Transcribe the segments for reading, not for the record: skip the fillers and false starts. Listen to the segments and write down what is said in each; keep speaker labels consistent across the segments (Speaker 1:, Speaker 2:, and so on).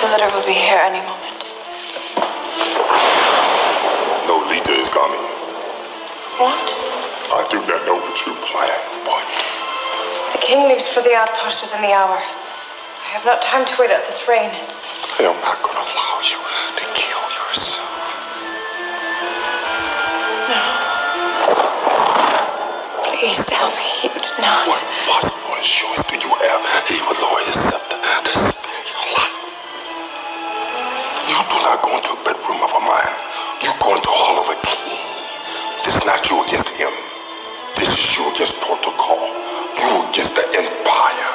Speaker 1: The litter will be here any moment.
Speaker 2: No leader is coming.
Speaker 1: What?
Speaker 2: I do not know what you plan, but...
Speaker 1: The king leaves for the outpost within the hour. I have not time to wait out this rain.
Speaker 2: I am not going to allow you to kill yourself.
Speaker 1: No. Please tell me he did not.
Speaker 2: What possible assurance do you have he will lower his scepter to spare your life? You do not go into a bedroom of a man. You go into the hall of a king. This is not you against him. This is you against protocol. You against the empire.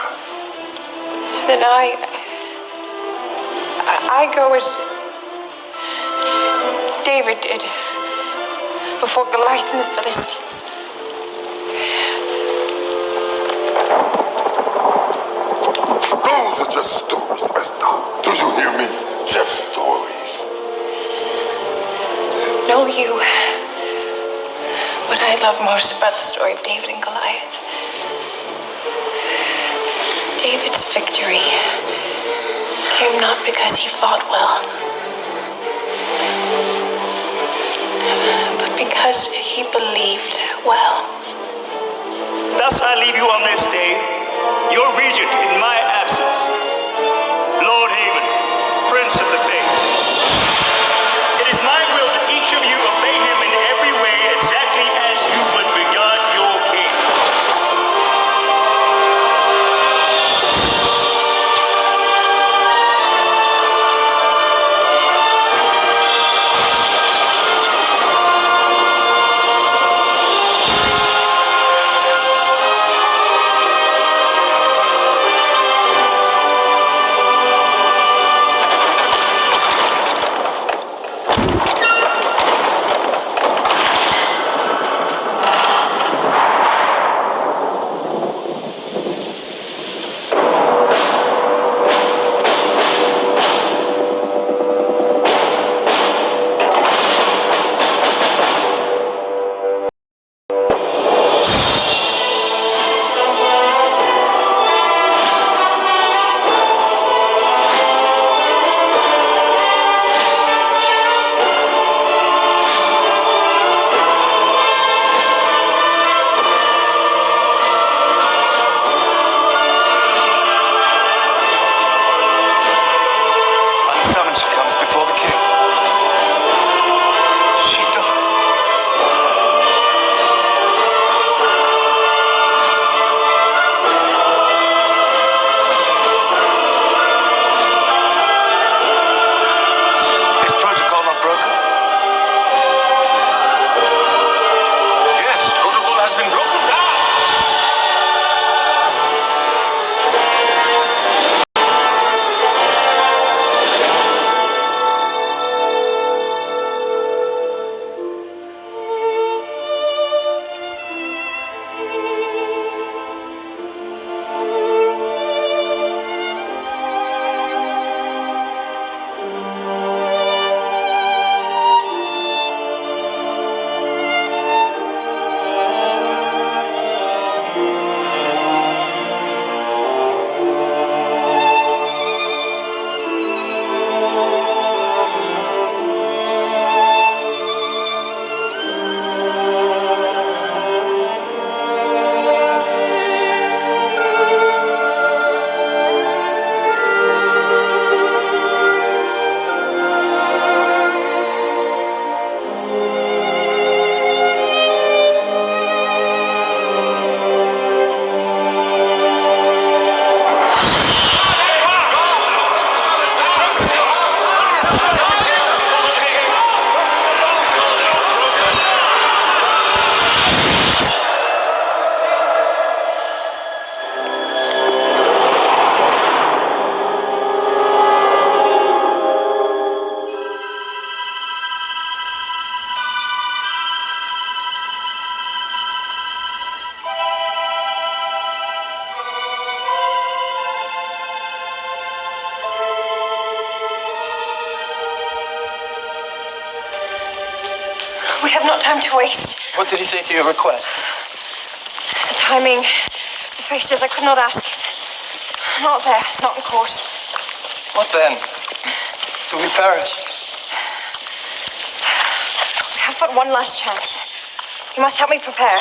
Speaker 1: Then I go as David did before Goliath and the Philistines.
Speaker 2: Those are just stories, Esther. Do you hear me? Just stories.
Speaker 1: Know you what I love most about the story of David and Goliath? David's victory came not because he fought well, but because he believed well.
Speaker 3: Thus I leave you on this day, your regent in my absence, Lord Haman, Prince of the Face. It is my will that each of you obey him in every way exactly as you would regard your king.
Speaker 1: We have not time to waste.
Speaker 4: What did he say to your request?
Speaker 1: The timing, the faces, I could not ask it. Not there, not in court.
Speaker 4: What then? Do we perish?
Speaker 1: We have but one last chance. You must help me prepare.